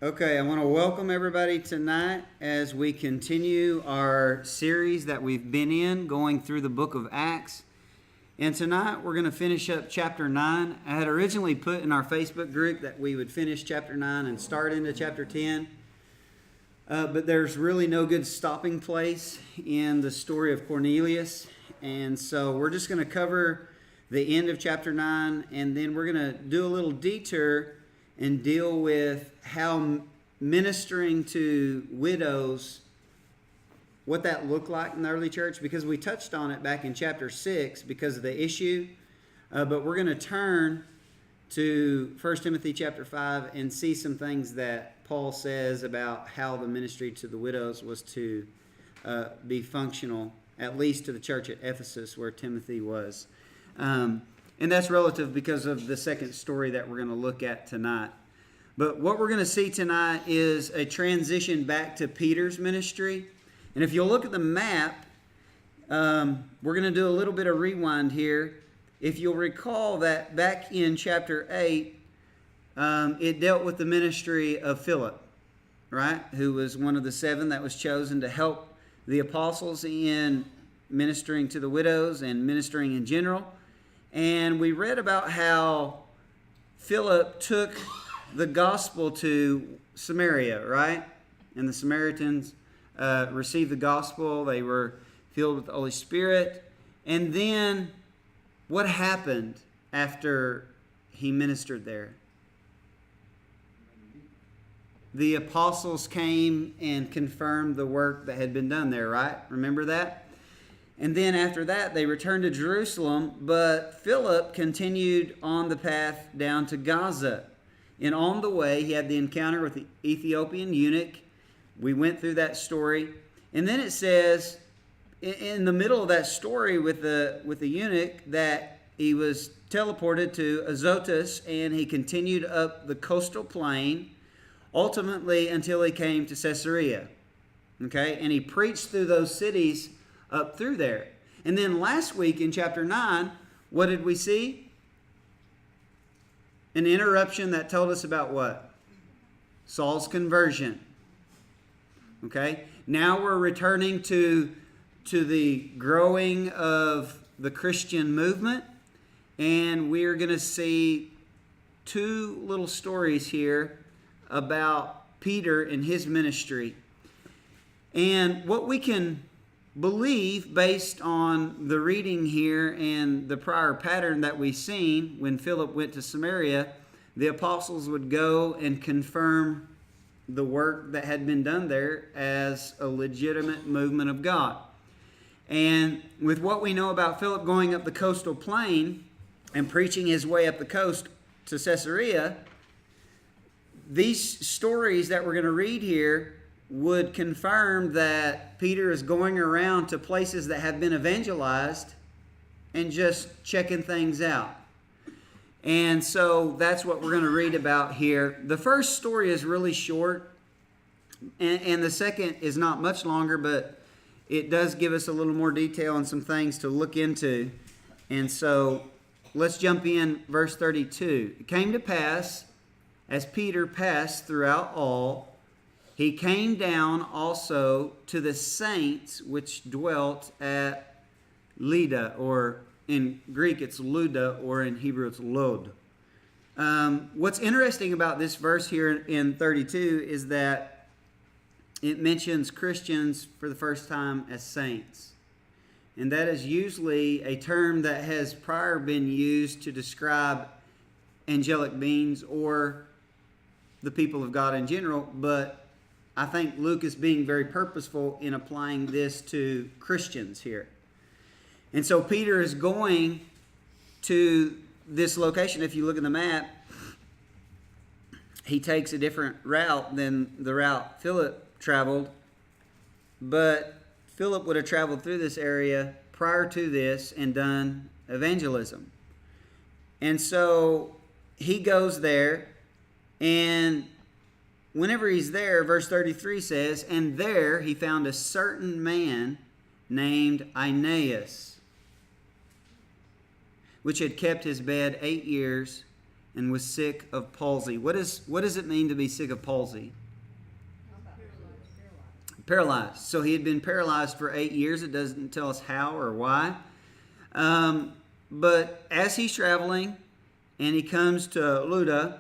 Okay, I want to welcome everybody tonight as we continue our series that we've been in, going through the book of Acts. And tonight we're going to finish up chapter 9. I had originally put in our Facebook group that we would finish chapter 9 and start into chapter 10. But there's really no good stopping place in the story of Cornelius. And so we're just going to cover the end of chapter 9, and then we're going to do a little detour and deal with how ministering to widows, what that looked like in the early church, because we touched on it back in chapter 6 because of the issue. But we're going to turn to 1 Timothy chapter 5 and see some things that Paul says about how the ministry to the widows was to be functional, at least to the church at Ephesus where Timothy was. And that's relative because of the second story that we're going to look at tonight. But what we're going to see tonight is a transition back to Peter's ministry. And if you'll look at the map, we're going to do a little bit of rewind here. If you'll recall that back in chapter 8, it dealt with the ministry of Philip, right? Who was one of the 7 that was chosen to help the apostles in ministering to the widows and ministering in general. And we read about how Philip took the gospel to Samaria, right? And the Samaritans received the gospel. They were filled with the Holy Spirit. And then what happened after he ministered there? The apostles came and confirmed the work that had been done there, right? Remember that? And then after that, they returned to Jerusalem, but Philip continued on the path down to Gaza. And on the way, he had the encounter with the Ethiopian eunuch. We went through that story. And then it says, in the middle of that story with the eunuch, that he was teleported to Azotus, and he continued up the coastal plain, ultimately until he came to Caesarea. Okay? And he preached through those cities up through there. And then last week in chapter 9, what did we see? An interruption that told us about what? Saul's conversion. Okay? Now we're returning to the growing of the Christian movement. And we're going to see 2 little stories here about Peter and his ministry. And what we can believe based on the reading here and the prior pattern that we've seen when Philip went to Samaria, the apostles would go and confirm the work that had been done there as a legitimate movement of God. And with what we know about Philip going up the coastal plain and preaching his way up the coast to Caesarea, these stories that we're going to read here would confirm that Peter is going around to places that have been evangelized and just checking things out. And so that's what we're going to read about here. The first story is really short, and the second is not much longer, but it does give us a little more detail and some things to look into. And so let's jump in verse 32. It came to pass, as Peter passed throughout all, he came down also to the saints which dwelt at Lydda, or in Greek it's Lydda, or in Hebrew it's Lod. What's interesting about this verse here in 32 is that it mentions Christians for the first time as saints. And that is usually a term that has prior been used to describe angelic beings or the people of God in general, but I think Luke is being very purposeful in applying this to Christians here. And so Peter is going to this location. If you look at the map, he takes a different route than the route Philip traveled. But Philip would have traveled through this area prior to this and done evangelism. And so he goes there, and whenever he's there, verse 33 says, and there he found a certain man named Aeneas, which had kept his bed 8 years and was sick of palsy. What does it mean to be sick of palsy? Paralyzed. So he had been paralyzed for 8 years. It doesn't tell us how or why. But as he's traveling and he comes to Lydda,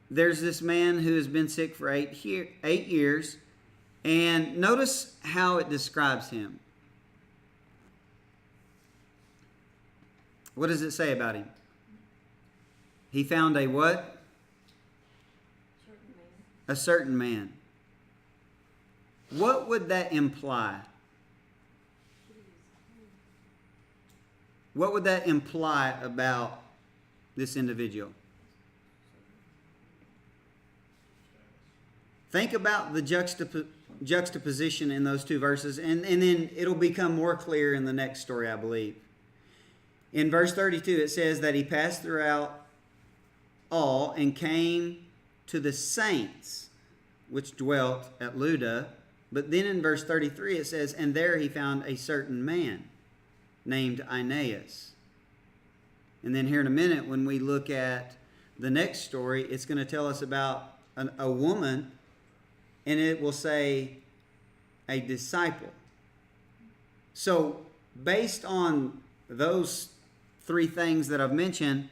there's this man who has been sick for 8 years. And notice how it describes him. What does it say about him? He found a what? A certain man. What would that imply? What would that imply about this individual? Think about the juxtaposition in those two verses, and then it'll become more clear in the next story, I believe. In verse 32, it says that he passed throughout all and came to the saints which dwelt at Lydda. But then in verse 33, it says, and there he found a certain man named Aeneas. And then here in a minute, when we look at the next story, it's going to tell us about a woman, and it will say a disciple. So based on those three things that I've mentioned,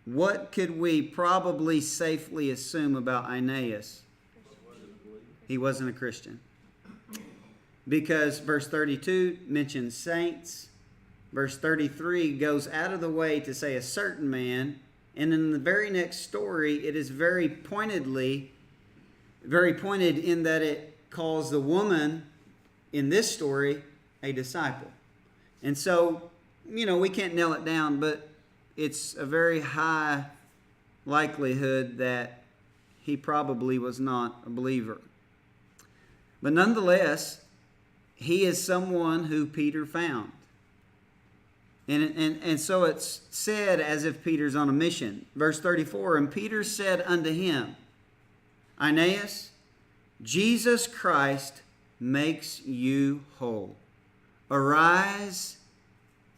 what could we probably safely assume about Aeneas? He wasn't a Christian. Because verse 32 mentions saints. Verse 33 goes out of the way to say a certain man. And in the very next story, it is very pointed in that it calls the woman in this story a disciple. And so, we can't nail it down, but it's a very high likelihood that he probably was not a believer. But nonetheless, he is someone who Peter found. And so it's said as if Peter's on a mission. Verse 34, and Peter said unto him, Aeneas, Jesus Christ makes you whole. Arise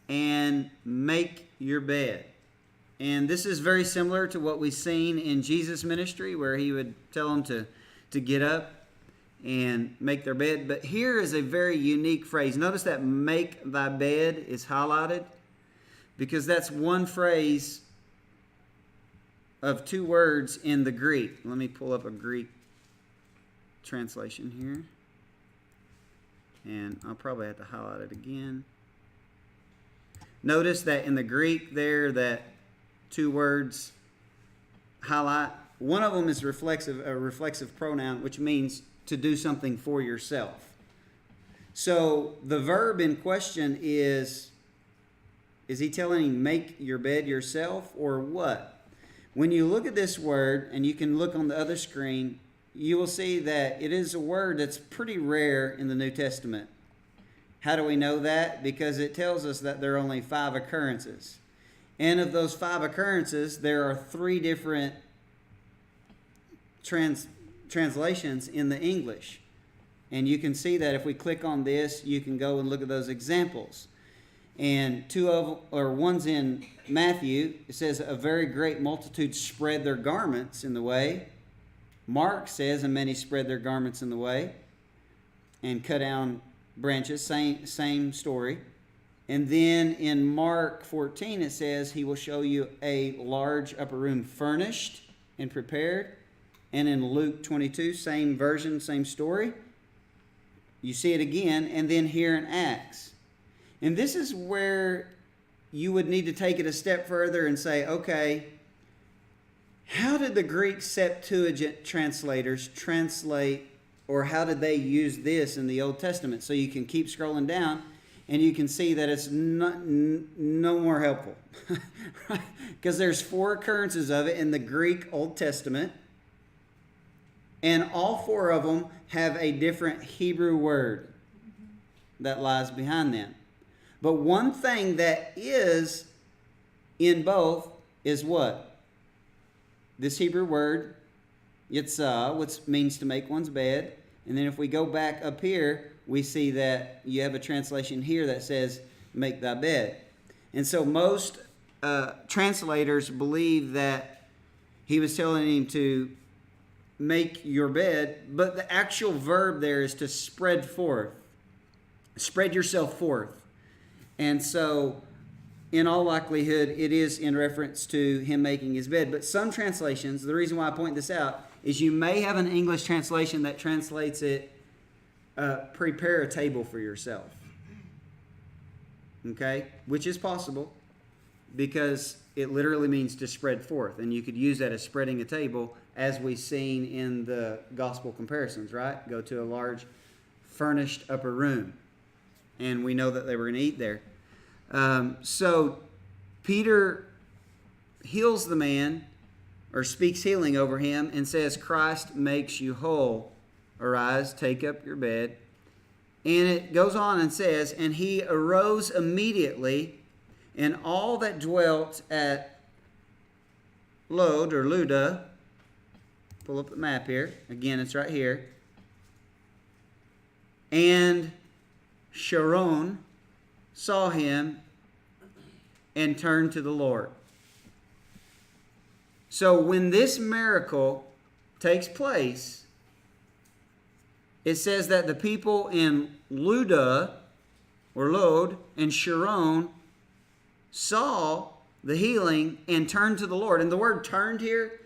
and make your bed. And this is very similar to what we've seen in Jesus' ministry, where he would tell them to get up and make their bed. But here is a very unique phrase. Notice that make thy bed is highlighted, because that's one phrase of two words in the Greek. Let me pull up a Greek translation here. And I'll probably have to highlight it again. Notice that in the Greek there, that two words highlight. One of them is a reflexive pronoun, which means to do something for yourself. So the verb in question is he telling him make your bed yourself or what? When you look at this word, and you can look on the other screen, you will see that it is a word that's pretty rare in the New Testament. How do we know that? Because it tells us that there are only 5 occurrences. And of those 5 occurrences, there are 3 different translations in the English. And you can see that if we click on this, you can go and look at those examples. And one's in Matthew. It says, a very great multitude spread their garments in the way. Mark says, and many spread their garments in the way and cut down branches. Same story. And then in Mark 14, it says, he will show you a large upper room furnished and prepared. And in Luke 22, same version, same story. You see it again. And then here in Acts. And this is where you would need to take it a step further and say, okay, how did the Greek Septuagint translators translate, or how did they use this in the Old Testament? So you can keep scrolling down, and you can see that it's no more helpful. Right? Because there's 4 occurrences of it in the Greek Old Testament, and all 4 of them have a different Hebrew word that lies behind them. But one thing that is in both is what? This Hebrew word, yitzah, which means to make one's bed. And then if we go back up here, we see that you have a translation here that says, make thy bed. And so most translators believe that he was telling him to make your bed, but the actual verb there is to spread forth. Spread yourself forth. And so, in all likelihood, it is in reference to him making his bed. But some translations, the reason why I point this out, is you may have an English translation that translates it, prepare a table for yourself. Okay? Which is possible, because it literally means to spread forth. And you could use that as spreading a table, as we've seen in the gospel comparisons, right? Go to a large furnished upper room. And we know that they were going to eat there. So Peter heals the man, or speaks healing over him, and says, Christ makes you whole. Arise, take up your bed. And it goes on and says, and he arose immediately, and all that dwelt at Lydda, pull up the map here. Again, it's right here. And Sharon saw him and turned to the Lord. So when this miracle takes place, it says that the people in Lydda, or Lod, and Sharon saw the healing and turned to the Lord. And the word turned here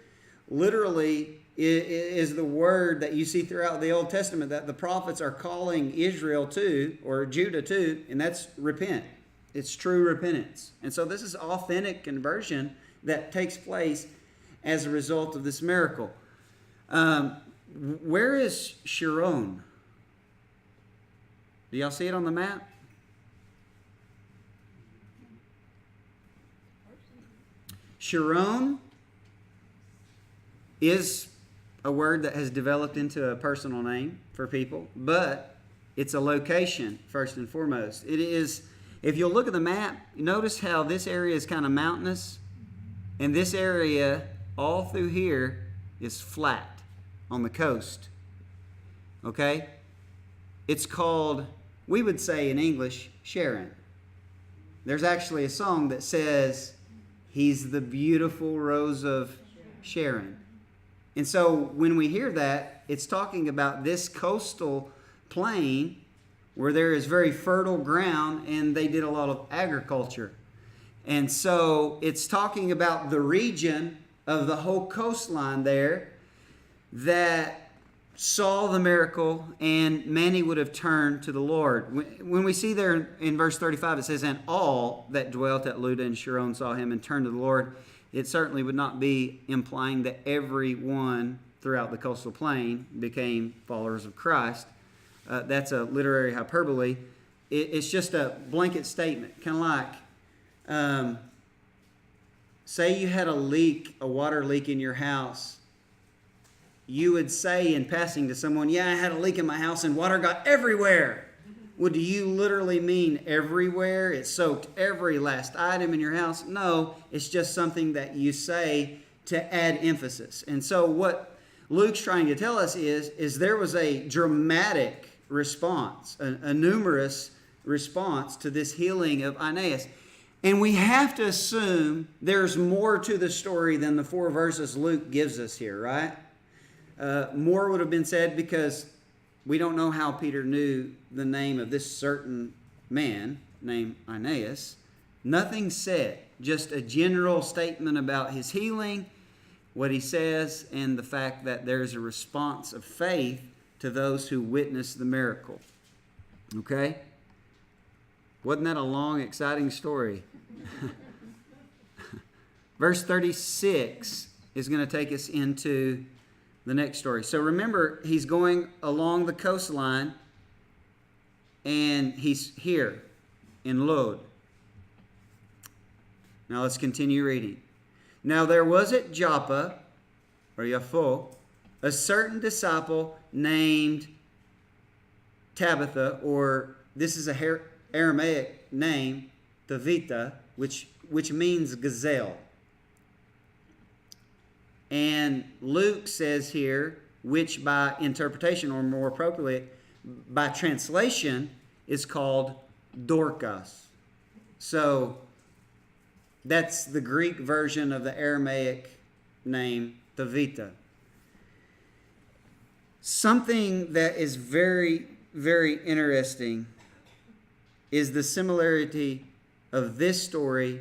literally is the word that you see throughout the Old Testament that the prophets are calling Israel to, or Judah to, and that's repent. It's true repentance. And so this is authentic conversion that takes place as a result of this miracle. Where is Sharon? Do y'all see it on the map? Sharon is a word that has developed into a personal name for people, but it's a location first and foremost. It is, if you'll look at the map, notice how this area is kind of mountainous, and this area all through here is flat on the coast. Okay? It's called, we would say in English, Sharon. There's actually a song that says, He's the beautiful rose of Sharon. And so when we hear that, it's talking about this coastal plain where there is very fertile ground and they did a lot of agriculture. And so it's talking about the region of the whole coastline there that saw the miracle, and many would have turned to the Lord. When we see there in verse 35, it says, and all that dwelt at Lydda and Sharon saw him and turned to the Lord. It certainly would not be implying that everyone throughout the coastal plain became followers of Christ. That's a literary hyperbole. It's just a blanket statement, kind of like, say you had a water leak in your house. You would say in passing to someone, yeah, I had a leak in my house and water got everywhere. Well, do you literally mean everywhere? It soaked every last item in your house? No, it's just something that you say to add emphasis. And so what Luke's trying to tell us is there was a dramatic response, a numerous response to this healing of Aeneas. And we have to assume there's more to the story than the 4 verses Luke gives us here, right? More would have been said because we don't know how Peter knew the name of this certain man named Aeneas. Nothing said, just a general statement about his healing, what he says, and the fact that there's a response of faith to those who witness the miracle. Okay? Wasn't that a long, exciting story? Verse 36 is going to take us into the next story. So remember, he's going along the coastline, and he's here in Lod. Now let's continue reading. Now there was at Joppa, or Yaffo, a certain disciple named Tabitha, or this is a Aramaic name, Tabitha, which means gazelle. And Luke says here, which by interpretation, or more appropriately, by translation, is called Dorcas. So that's the Greek version of the Aramaic named Tabitha. Something that is very, very interesting is the similarity of this story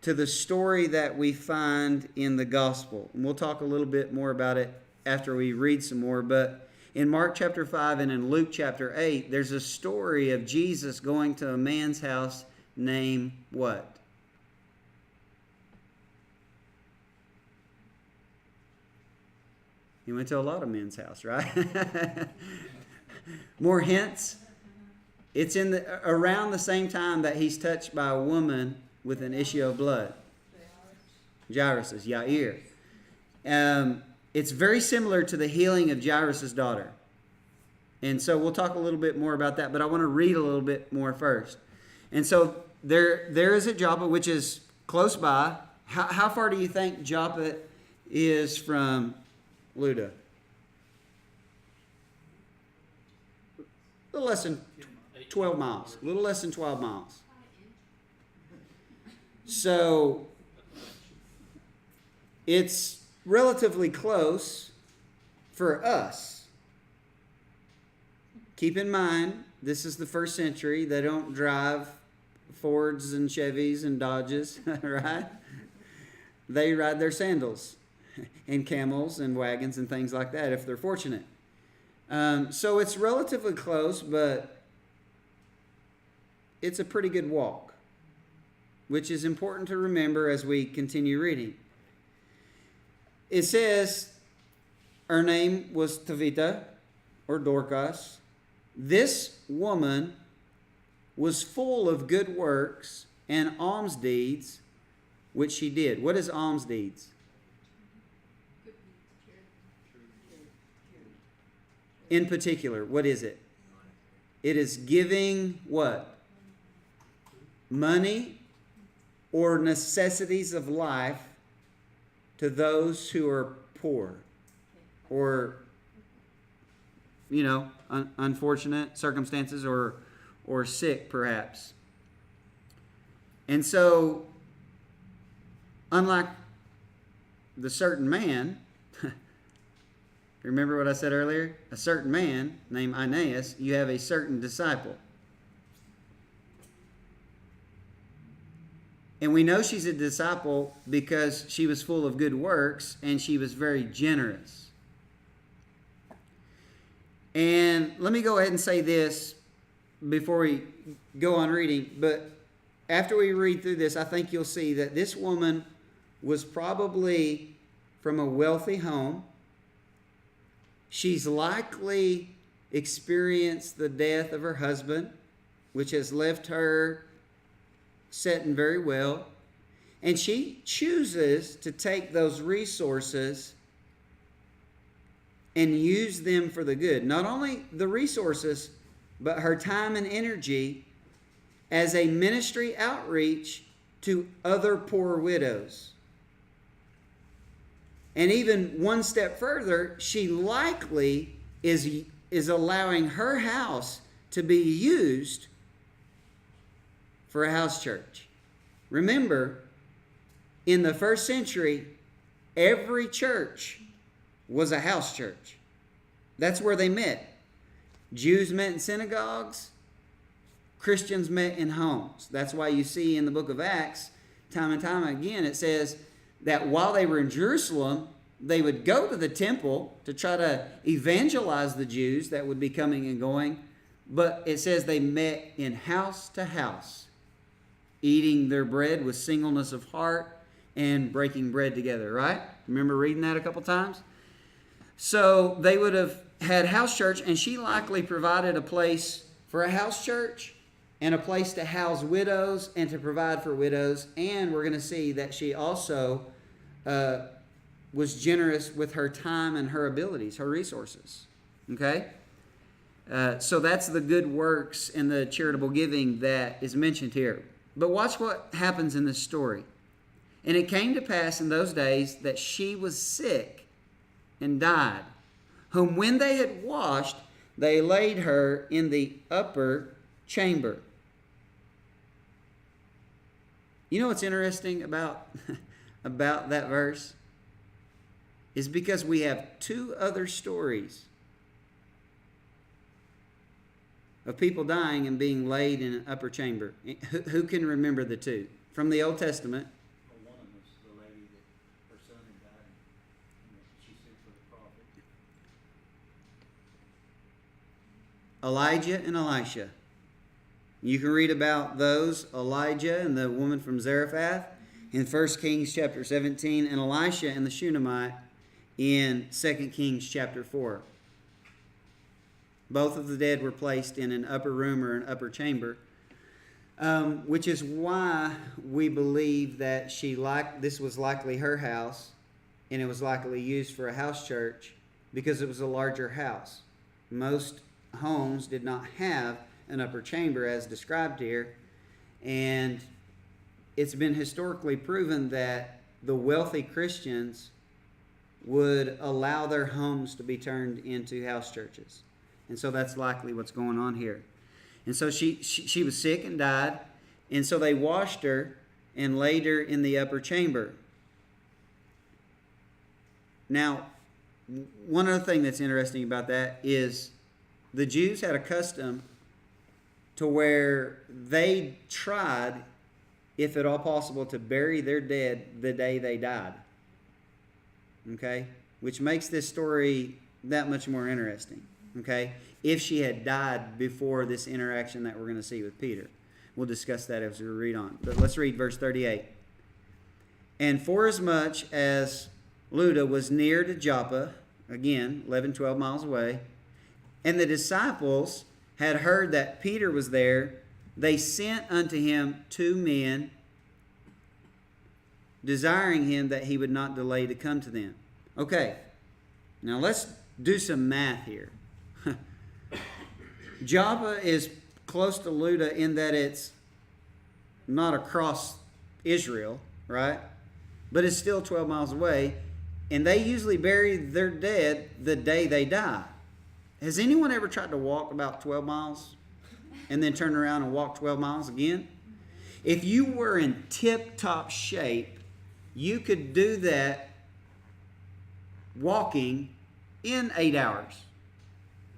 to the story that we find in the gospel. And we'll talk a little bit more about it after we read some more. But in Mark chapter 5 and in Luke chapter 8, there's a story of Jesus going to a man's house named what? He went to a lot of men's house, right? More hints? It's around the same time that he's touched by a woman with an issue of blood. Jairus' Yair. It's very similar to the healing of Jairus' daughter. And so we'll talk a little bit more about that, but I want to read a little bit more first. And so there is at Joppa, which is close by. How far do you think Joppa is from Lydda? A little less than 12 miles. A little less than 12 miles. So it's relatively close for us. Keep in mind, this is the first century. They don't drive Fords and Chevys and Dodges, right? They ride their sandals and camels and wagons and things like that if they're fortunate. So it's relatively close, but it's a pretty good walk, which is important to remember as we continue reading. It says her name was Tabitha or Dorcas. This woman was full of good works and alms deeds, which she did. What is alms deeds? In particular, what is it? It is giving what? Money or necessities of life to those who are poor or, unfortunate circumstances or sick perhaps. And so, unlike the certain man, remember what I said earlier? A certain man named Aeneas, you have a certain disciple. And we know she's a disciple because she was full of good works and she was very generous. And let me go ahead and say this before we go on reading. But after we read through this, I think you'll see that this woman was probably from a wealthy home. She's likely experienced the death of her husband, which has left her setting very well. And she chooses to take those resources and use them for the good. Not only the resources, but her time and energy as a ministry outreach to other poor widows. And even one step further, she likely is allowing her house to be used for a house church. Remember, in the first century, every church was a house church. That's where they met. Jews met in synagogues. Christians met in homes. That's why you see in the book of Acts, time and time again, it says that while they were in Jerusalem, they would go to the temple to try to evangelize the Jews that would be coming and going. But it says they met in house to house, eating their bread with singleness of heart and breaking bread together, right? Remember reading that a couple times? So they would have had house church, and she likely provided a place for a house church and a place to house widows and to provide for widows. And we're going to see that she also was generous with her time and her abilities, her resources. Okay? So that's the good works and the charitable giving that is mentioned here. But watch what happens in this story. And it came to pass in those days that she was sick and died, whom when they had washed, they laid her in the upper chamber. You know what's interesting about that verse? is because we have two other stories of people dying and being laid in an upper chamber. Who can remember the two? From the Old Testament. Well, one of them was the lady that her son had died, and she sent for the prophet. Elijah and Elisha. You can read about those, Elijah and the woman from Zarephath, in 1 Kings chapter 17, and Elisha and the Shunammite in 2 Kings chapter 4. Both of the dead were placed in an upper room or an upper chamber, which is why we believe that this was likely her house, and it was likely used for a house church because it was a larger house. Most homes did not have an upper chamber as described here, and it's been historically proven that the wealthy Christians would allow their homes to be turned into house churches. And so that's likely what's going on here. And so she was sick and died, and so they washed her and laid her in the upper chamber. Now, one other thing that's interesting about that is the Jews had a custom to where they tried, if at all possible, to bury their dead the day they died. Okay? Which makes this story that much more interesting. Okay? If she had died before this interaction that we're going to see with Peter. We'll discuss that as we read on. But let's read verse 38. And forasmuch as Lydda was near to Joppa, again, 11, 12 miles away, and the disciples had heard that Peter was there, they sent unto him 2 men, desiring him that he would not delay to come to them. Okay, now let's do some math here. Joppa is close to Lydda in that it's not across Israel, right? But it's still 12 miles away, and they usually bury their dead the day they die. Has anyone ever tried to walk about 12 miles and then turn around and walk 12 miles again? If you were in tip-top shape, you could do that walking in 8 hours.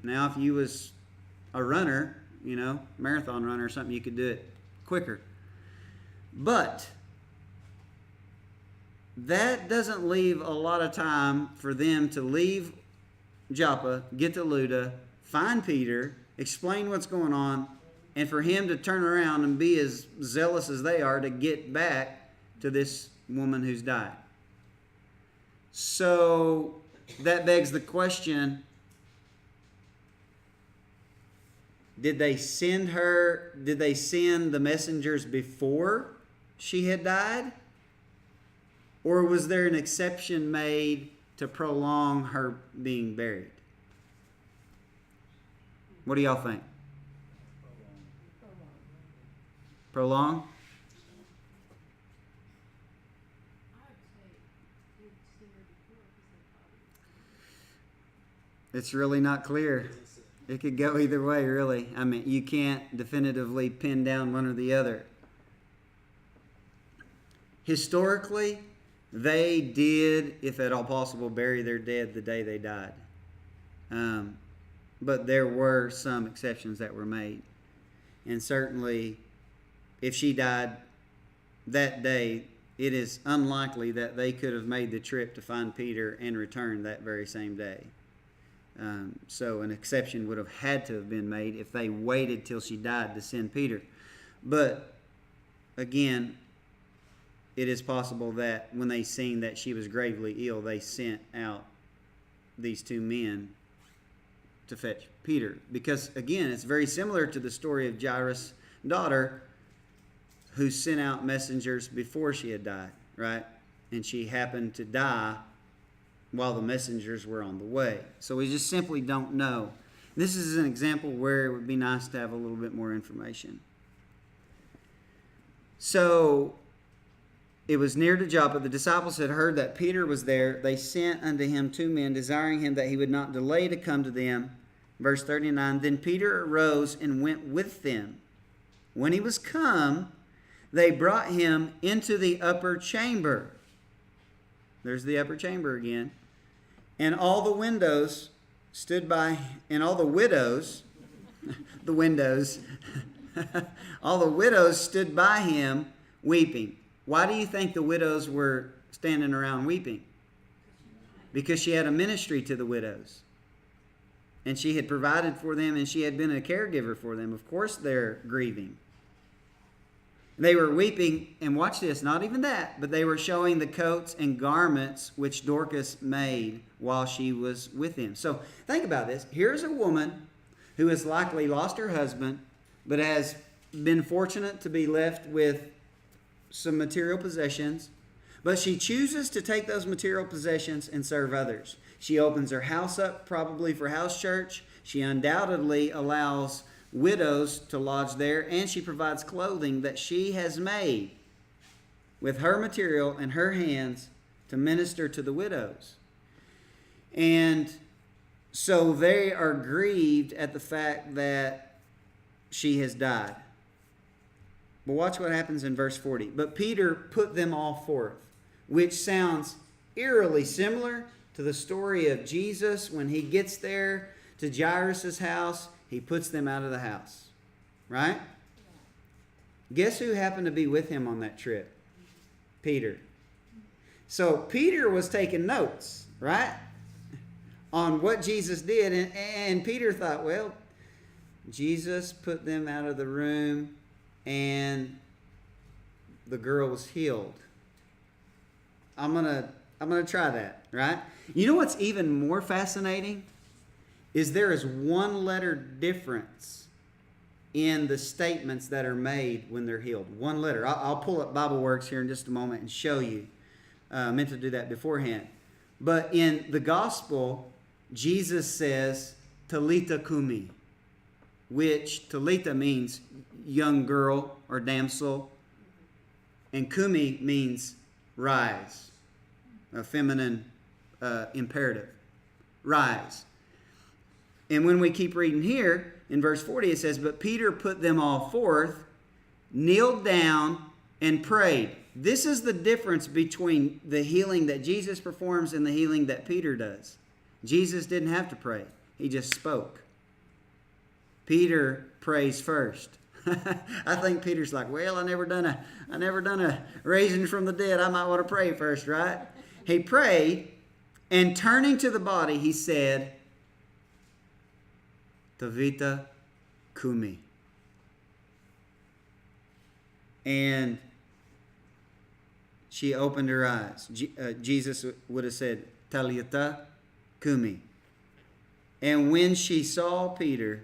Now, if you was a runner, marathon runner or something, you could do it quicker. But that doesn't leave a lot of time for them to leave Joppa, get to Lydda, find Peter, explain what's going on, and for him to turn around and be as zealous as they are to get back to this woman who's died. So that begs the question, did they send the messengers before she had died? Or was there an exception made to prolong her being buried? What do y'all think? Prolong? It's really not clear. It could go either way, really. I mean, you can't definitively pin down one or the other. Historically, they did, if at all possible, bury their dead the day they died. But there were some exceptions that were made. And certainly, if she died that day, it is unlikely that they could have made the trip to find Peter and return that very same day. So an exception would have had to have been made if they waited till she died to send Peter. But again, it is possible that when they seen that she was gravely ill, they sent out these 2 men to fetch Peter. Because again, it's very similar to the story of Jairus' daughter, who sent out messengers before she had died, right? And she happened to die while the messengers were on the way. So we just simply don't know. This is an example where it would be nice to have a little bit more information. So it was near to Joppa. The disciples had heard that Peter was there. They sent unto him 2 men, desiring him that he would not delay to come to them. Verse 39, then Peter arose and went with them. When he was come, they brought him into the upper chamber. There's the upper chamber again. And all the windows stood by, and all the widows, the windows, all the widows stood by him weeping. Why do you think the widows were standing around weeping? Because she had a ministry to the widows. And she had provided for them, and she had been a caregiver for them. Of course they're grieving. They were weeping, and watch this, not even that, but they were showing the coats and garments which Dorcas made while she was with him. So think about this. Here's a woman who has likely lost her husband, but has been fortunate to be left with some material possessions. But she chooses to take those material possessions and serve others. She opens her house up probably for house church. She undoubtedly allows widows to lodge there, and she provides clothing that she has made with her material and her hands to minister to the widows. And so they are grieved at the fact that she has died. But watch what happens in verse 40. But Peter put them all forth, which sounds eerily similar to the story of Jesus when he gets there to Jairus' house. He puts them out of the house, right? Guess who happened to be with him on that trip? Peter. So Peter was taking notes, right, on what Jesus did. And Peter thought, well, Jesus put them out of the room and the girl was healed. I'm gonna try that, right? You know what's even more fascinating is there is one letter difference in the statements that are made when they're healed. One letter. I'll pull up Bible Works here in just a moment and show you. I meant to do that beforehand. But in the gospel, Jesus says, Talitha kumi, which Talitha means young girl or damsel, and kumi means rise, a feminine imperative. Rise. And when we keep reading here, in verse 40, it says, but Peter put them all forth, kneeled down, and prayed. This is the difference between the healing that Jesus performs and the healing that Peter does. Jesus didn't have to pray. He just spoke. Peter prays first. I think Peter's like, well, I never done a raising from the dead. I might want to pray first, right? He prayed, and turning to the body, he said, Talitha kumi. And she opened her eyes. Jesus would have said, Talitha kumi. And when she saw Peter,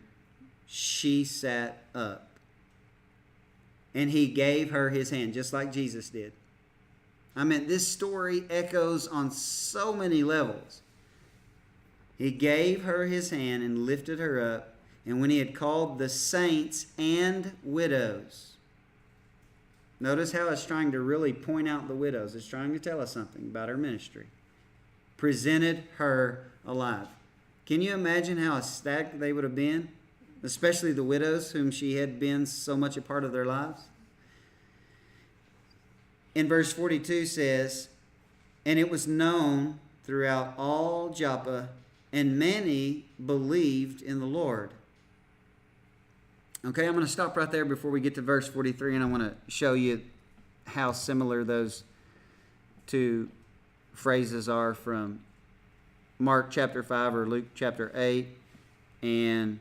she sat up. And he gave her his hand, just like Jesus did. I mean, this story echoes on so many levels. He gave her his hand and lifted her up. And when he had called the saints and widows, notice how it's trying to really point out the widows. It's trying to tell us something about her ministry. Presented her alive. Can you imagine how ecstatic they would have been? Especially the widows whom she had been so much a part of their lives. In verse 42 says, and it was known throughout all Joppa, and many believed in the Lord. Okay, I'm going to stop right there before we get to verse 43, and I want to show you how similar those two phrases are from Mark chapter 5 or Luke chapter 8 and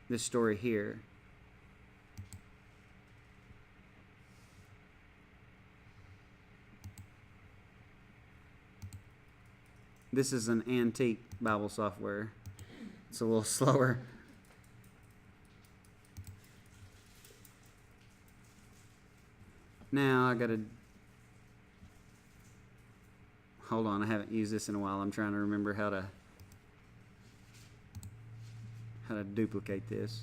this story here. This is an antique Bible software. It's a little slower. Now I gotta hold on. I haven't used this in a while. I'm trying to remember how to duplicate this.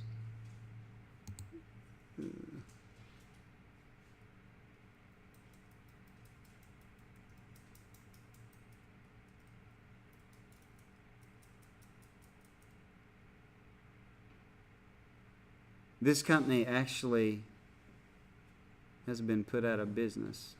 This company actually has been put out of business.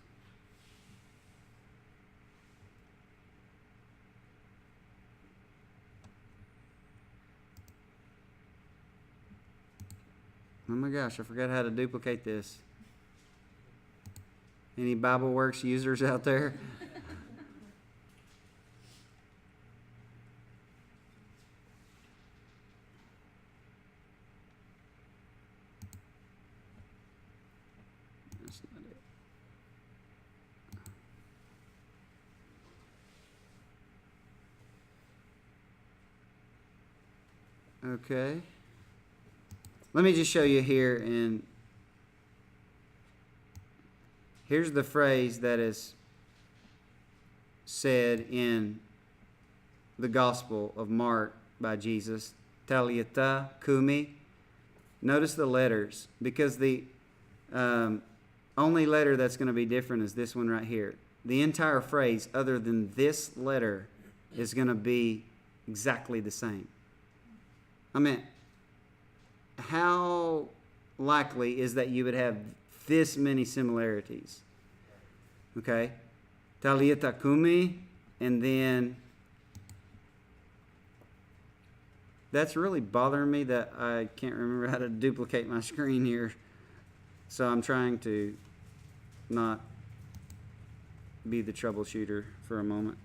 my gosh, I forgot how to duplicate this. Any Bible Works users out there? That's not it. Okay. Let me just show you here, and here's the phrase that is said in the Gospel of Mark by Jesus. Talitha kumi. Notice the letters, because the only letter that's going to be different is this one right here. The entire phrase, other than this letter, is going to be exactly the same. I mean, how likely is that you would have this many similarities? Okay? Talitha kumi, and then that's really bothering me that I can't remember how to duplicate my screen here. So I'm trying to not be the troubleshooter for a moment.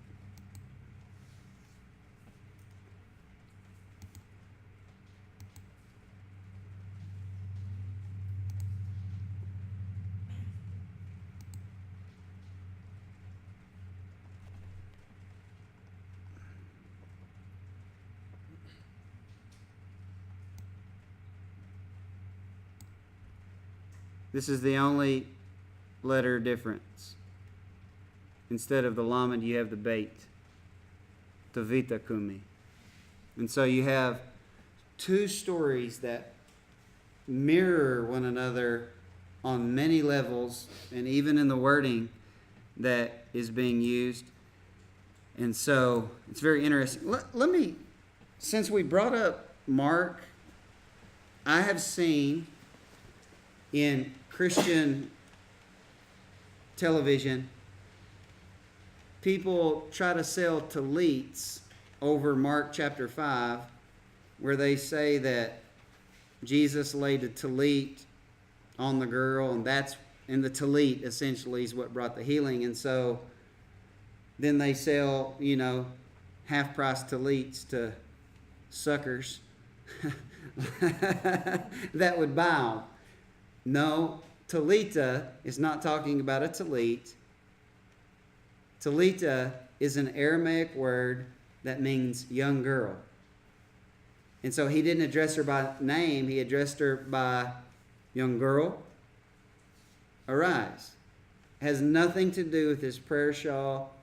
This is the only letter difference. Instead of the lamed, you have the bait. Tavita kumi. And so you have two stories that mirror one another on many levels, and even in the wording that is being used. And so it's very interesting. Let me, since we brought up Mark, I have seen in Christian television people try to sell tallits over Mark chapter 5, where they say that Jesus laid a tallit on the girl, and the tallit essentially is what brought the healing. And so then they sell, half-price tallits to suckers that would buy them. No, Talitha is not talking about a tallit. Talitha is an Aramaic word that means young girl. And so he didn't address her by name, he addressed her by young girl, arise. It has nothing to do with his prayer shawl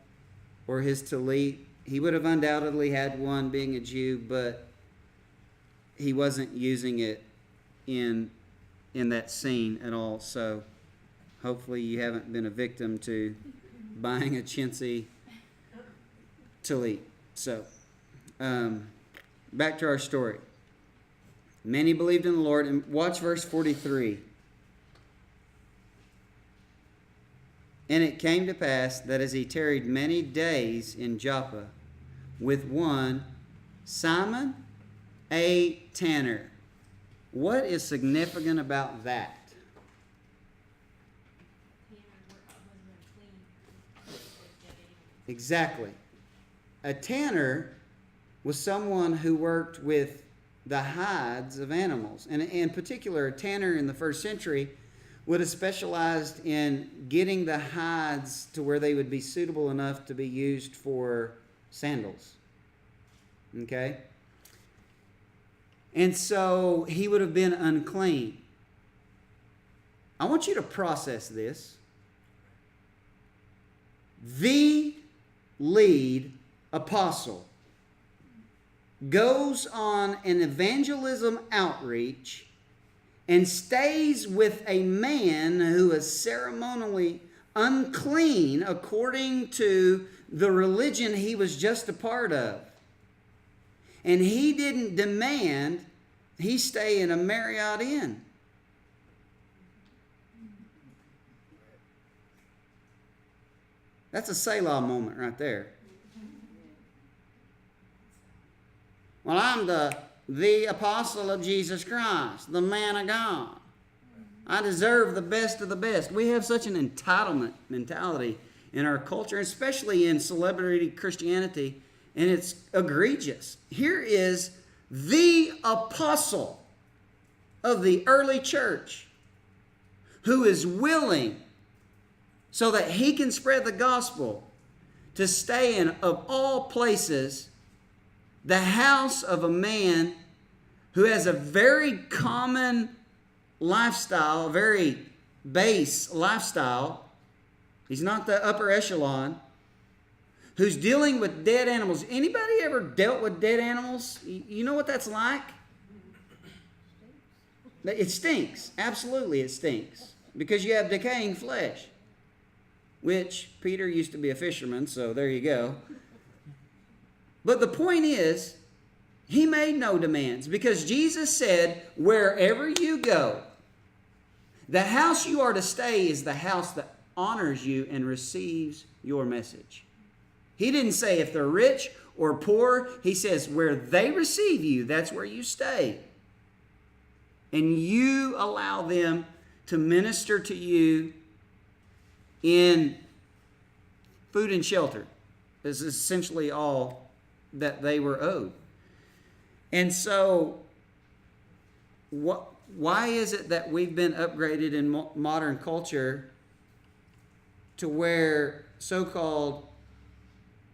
or his tallit. He would have undoubtedly had one being a Jew, but he wasn't using it in that scene at all. So hopefully you haven't been a victim to buying a chintzy tallit. So back to our story. Many believed in the Lord. And watch verse 43. And it came to pass that as he tarried many days in Joppa with one Simon, a tanner. What is significant about that? Exactly. A tanner was someone who worked with the hides of animals. And in particular, a tanner in the first century would have specialized in getting the hides to where they would be suitable enough to be used for sandals. Okay? And so he would have been unclean. I want you to process this. The lead apostle goes on an evangelism outreach and stays with a man who is ceremonially unclean according to the religion he was just a part of. And he didn't demand he stay in a Marriott Inn. That's a Selah moment right there. Well, I'm the apostle of Jesus Christ, the man of God. I deserve the best of the best. We have such an entitlement mentality in our culture, especially in celebrity Christianity, and it's egregious. Here is the apostle of the early church who is willing, so that he can spread the gospel, to stay in, of all places, the house of a man who has a very common lifestyle, a very base lifestyle. He's not the upper echelon. Who's dealing with dead animals. Anybody ever dealt with dead animals? You know what that's like? It stinks. Absolutely it stinks. Because you have decaying flesh. Which, Peter used to be a fisherman, so there you go. But the point is, he made no demands. Because Jesus said, wherever you go, the house you are to stay is the house that honors you and receives your message. He didn't say if they're rich or poor. He says where they receive you, that's where you stay. And you allow them to minister to you in food and shelter. This is essentially all that they were owed. And so, why is it that we've been upgraded in modern culture to where so-called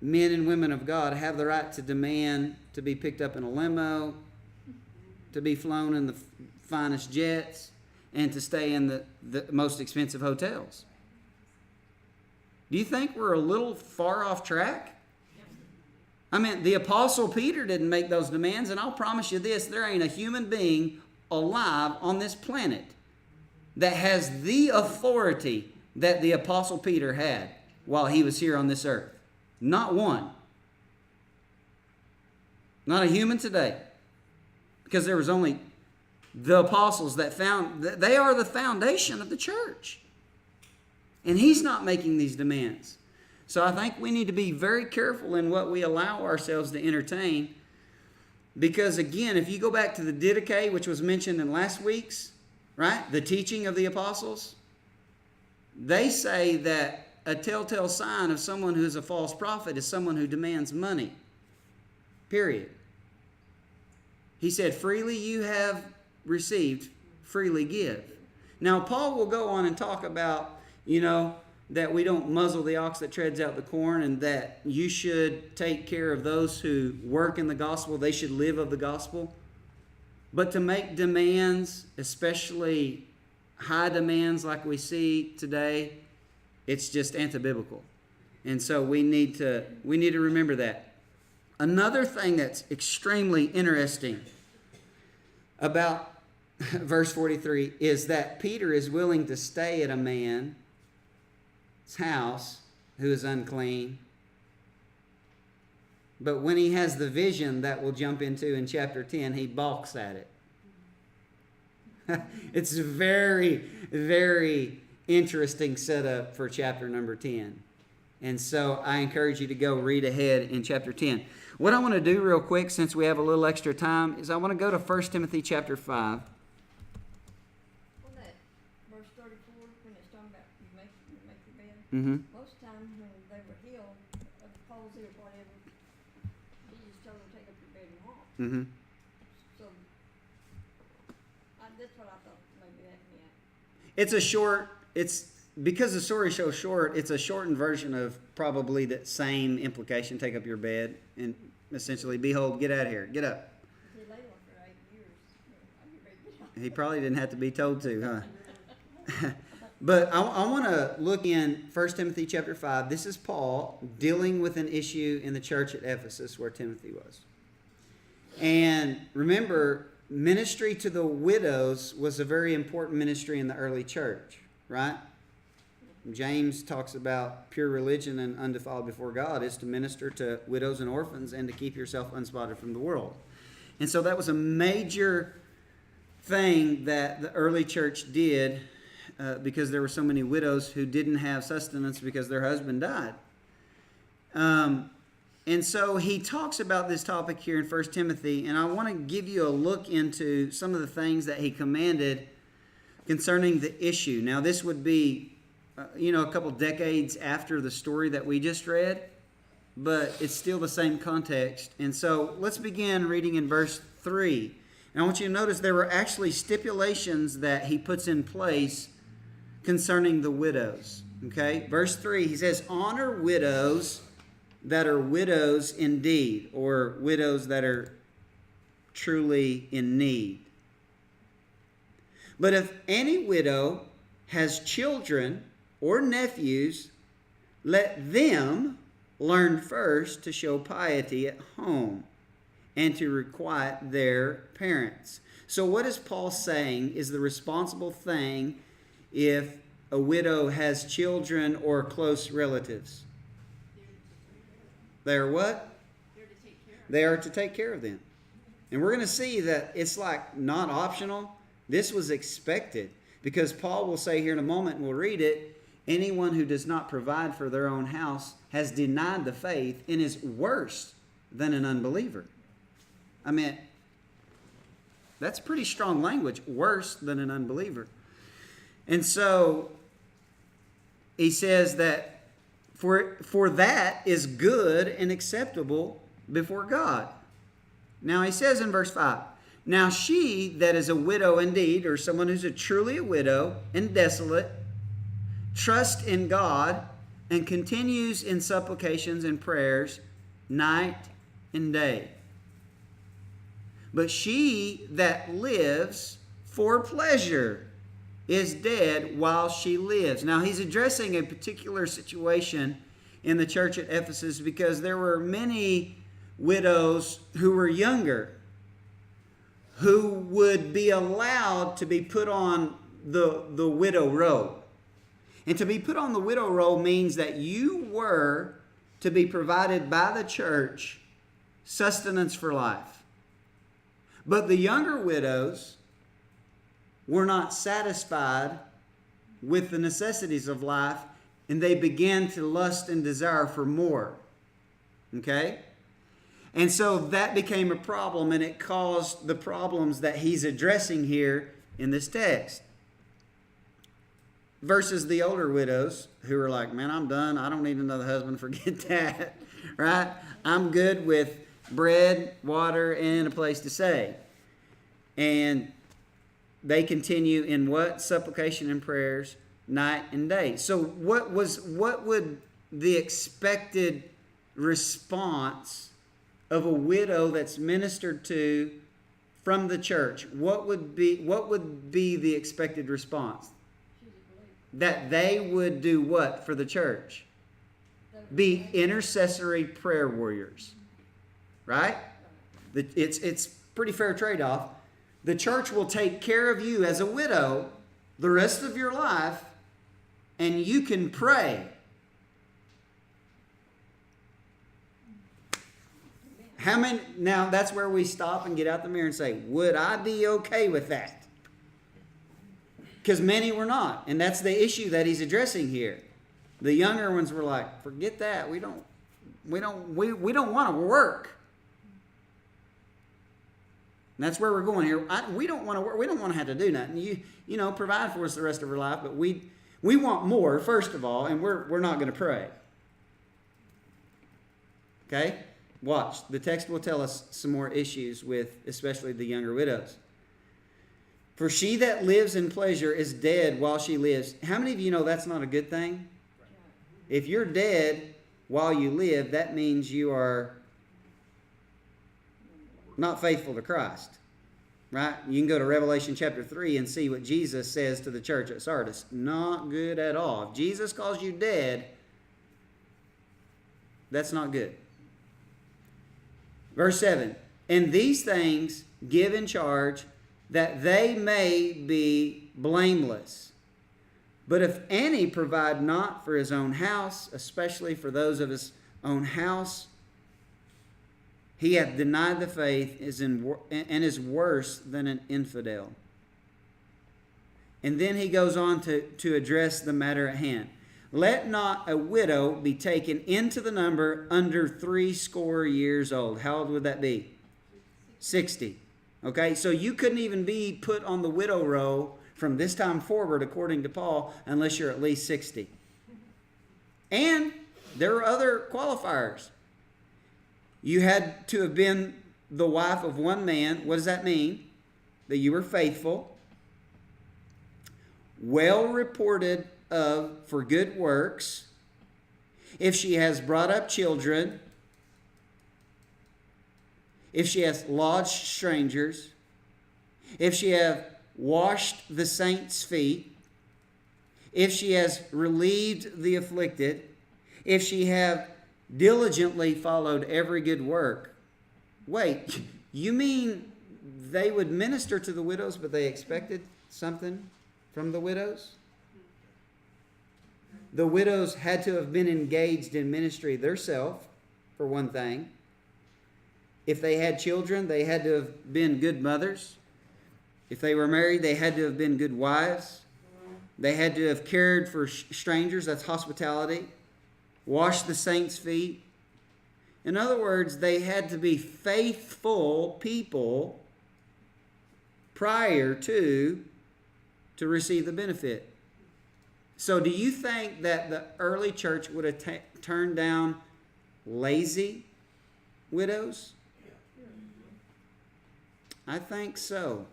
men and women of God have the right to demand to be picked up in a limo, to be flown in the finest jets, and to stay in the most expensive hotels? Do you think we're a little far off track? I mean, the Apostle Peter didn't make those demands, and I'll promise you this, there ain't a human being alive on this planet that has the authority that the Apostle Peter had while he was here on this earth. Not one. Not a human today. Because there was only the apostles that they are the foundation of the church. And he's not making these demands. So I think we need to be very careful in what we allow ourselves to entertain. Because again, if you go back to the Didache, which was mentioned in last week's, right? The teaching of the apostles. They say that a telltale sign of someone who is a false prophet is someone who demands money. Period. He said, freely you have received, freely give. Now, Paul will go on and talk about, that we don't muzzle the ox that treads out the corn, and that you should take care of those who work in the gospel. They should live of the gospel. But to make demands, especially high demands like we see today, it's just anti-biblical. And so we need to remember that. Another thing that's extremely interesting about verse 43 is that Peter is willing to stay at a man's house who is unclean. But when he has the vision that we'll jump into in chapter 10, he balks at it. It's a very, very interesting setup for chapter number 10. And so I encourage you to go read ahead in chapter 10. What I want to do real quick, since we have a little extra time, is I want to go to 1 Timothy chapter 5. Well, that verse 34, when it's talking about you make your bed, most times when they were healed of palsy or whatever, Jesus told them to take up your bed and walk. So that's what I thought maybe that meant. It's because the story is so short, it's a shortened version of probably that same implication. Take up your bed and essentially, behold, get out of here. Get up. He lay on for 8 years. I'd be ready to get out. He probably didn't have to be told to, huh? But I want to look in 1 Timothy chapter 5. This is Paul dealing with an issue in the church at Ephesus where Timothy was. And remember, ministry to the widows was a very important ministry in the early church, right? James talks about pure religion and undefiled before God is to minister to widows and orphans and to keep yourself unspotted from the world. And so that was a major thing that the early church did because there were so many widows who didn't have sustenance because their husband died. And so he talks about this topic here in 1 Timothy, and I want to give you a look into some of the things that he commanded concerning the issue. Now, this would be, a couple decades after the story that we just read, but it's still the same context. And so let's begin reading in verse 3. And I want you to notice there were actually stipulations that he puts in place concerning the widows. Okay, verse 3, he says, honor widows that are widows indeed, or widows that are truly in need. But if any widow has children or nephews, let them learn first to show piety at home and to requite their parents. So what is Paul saying is the responsible thing if a widow has children or close relatives? They are what? They are to take care of them. And we're going to see that it's like not optional. This was expected, because Paul will say here in a moment, and we'll read it, anyone who does not provide for their own house has denied the faith and is worse than an unbeliever. I mean, that's pretty strong language, worse than an unbeliever. And so he says that for that is good and acceptable before God. Now he says in verse 5, now she that is a widow indeed, or someone who's truly a widow and desolate, trusts in God and continues in supplications and prayers night and day. But she that lives for pleasure is dead while she lives. Now he's addressing a particular situation in the church at Ephesus, because there were many widows who were younger who would be allowed to be put on the widow roll. And to be put on the widow roll means that you were to be provided by the church sustenance for life. But the younger widows were not satisfied with the necessities of life, and they began to lust and desire for more. Okay? And so that became a problem, and it caused the problems that he's addressing here in this text. Versus the older widows who are like, man, I'm done. I don't need another husband. Forget that. Right? I'm good with bread, water, and a place to stay. And they continue in what? Supplication and prayers night and day. So what would the expected response of a widow that's ministered to from the church? What would be the expected response? That they would do what for the church? Be intercessory prayer warriors. Right? It's pretty fair trade-off. The church will take care of you as a widow the rest of your life, and you can pray. How many? Now that's where we stop and get out the mirror and say, would I be okay with that? Because many were not. And that's the issue that he's addressing here. The younger ones were like, forget that. We don't want to work. And that's where we're going here. We don't want to work. We don't want to have to do nothing. You know, provide for us the rest of our life, but we want more, first of all, and we're not going to pray. Okay? Watch. The text will tell us some more issues with especially the younger widows. For she that lives in pleasure is dead while she lives. How many of you know that's not a good thing? If you're dead while you live, that means you are not faithful to Christ. Right? You can go to Revelation chapter 3 and see what Jesus says to the church at Sardis. Not good at all. If Jesus calls you dead, that's not good. Verse 7, and these things give in charge that they may be blameless. But if any provide not for his own house, especially for those of his own house, he hath denied the faith and is worse than an infidel. And then he goes on to address the matter at hand. Let not a widow be taken into the number under 60 years old. How old would that be? 60. Okay, so you couldn't even be put on the widow roll from this time forward, according to Paul, unless you're at least 60. And there are other qualifiers. You had to have been the wife of one man. What does that mean? That you were faithful, well reported of for good works. If she has brought up children, if she has lodged strangers, if she have washed the saints' feet, if she has relieved the afflicted, if she have diligently followed every good work. Wait, you mean they would minister to the widows, but they expected something from the widows? The widows had to have been engaged in ministry themselves, for one thing. If they had children, they had to have been good mothers. If they were married, they had to have been good wives. They had to have cared for strangers, that's hospitality. Washed the saints' feet. In other words, they had to be faithful people prior to receive the benefit. So do you think that the early church would have turned down lazy widows? I think so.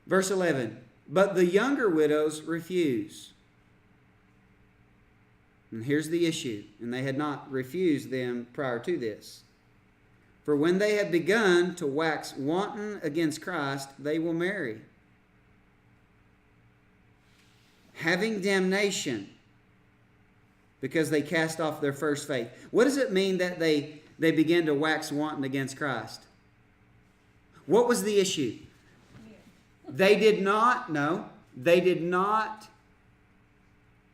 Verse 11, but the younger widows refuse. And here's the issue, and they had not refused them prior to this. For when they have begun to wax wanton against Christ, they will marry, having damnation, because they cast off their first faith. What does it mean that they began to wax wanton against Christ? What was the issue? They did not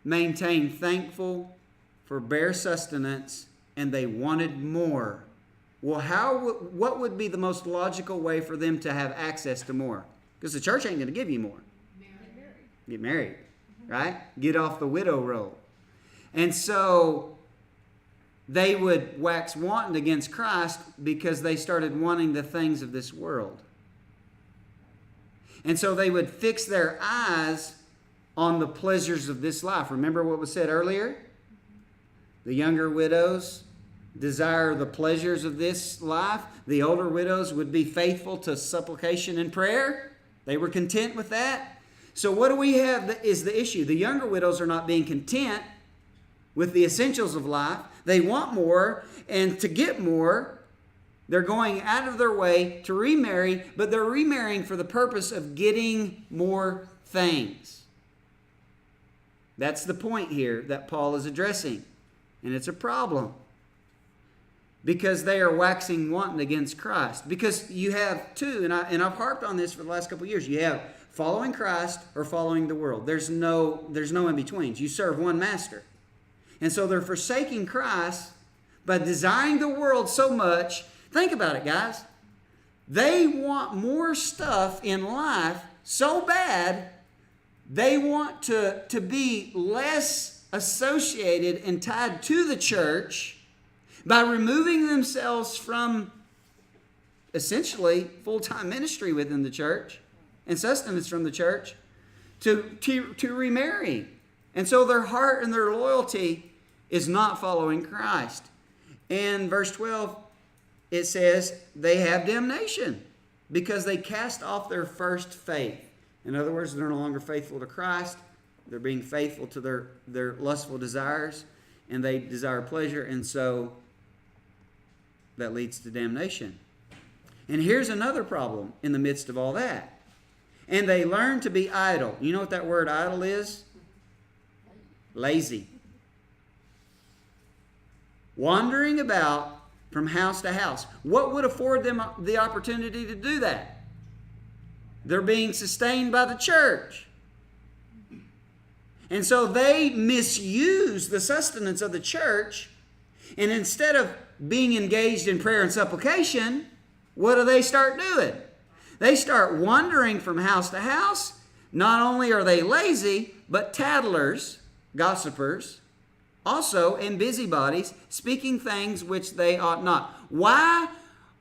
maintain thankful for bare sustenance, and they wanted more. Well, what would be the most logical way for them to have access to more? Because the church ain't going to give you more. Get married, right? Get off the widow roll. And so they would wax wanton against Christ because they started wanting the things of this world. And so they would fix their eyes on the pleasures of this life. Remember what was said earlier? The younger widows desire the pleasures of this life. The older widows would be faithful to supplication and prayer. They were content with that. So what do we have that is the issue? The younger widows are not being content with the essentials of life. They want more, and to get more, they're going out of their way to remarry, but they're remarrying for the purpose of getting more things. That's the point here that Paul is addressing. And it's a problem. Because they are waxing wanton against Christ. Because you have two, and I've harped on this for the last couple of years. You have following Christ or following the world. There's no in-betweens. You serve one master. And so they're forsaking Christ by desiring the world so much. Think about it, guys. They want more stuff in life so bad, they want to be less associated and tied to the church by removing themselves from essentially full-time ministry within the church and sustenance from the church to remarry. And so their heart and their loyalty is not following Christ. In verse 12, it says they have damnation because they cast off their first faith. In other words, they're no longer faithful to Christ. They're being faithful to their lustful desires, and they desire pleasure, and so that leads to damnation. And here's another problem in the midst of all that. And they learn to be idle. You know what that word idle is? Lazy. Wandering about from house to house. What would afford them the opportunity to do that? They're being sustained by the church. And so they misuse the sustenance of the church, and instead of being engaged in prayer and supplication, what do they start doing? They start wandering from house to house. Not only are they lazy, but tattlers, gossipers, also and busybodies, speaking things which they ought not. Why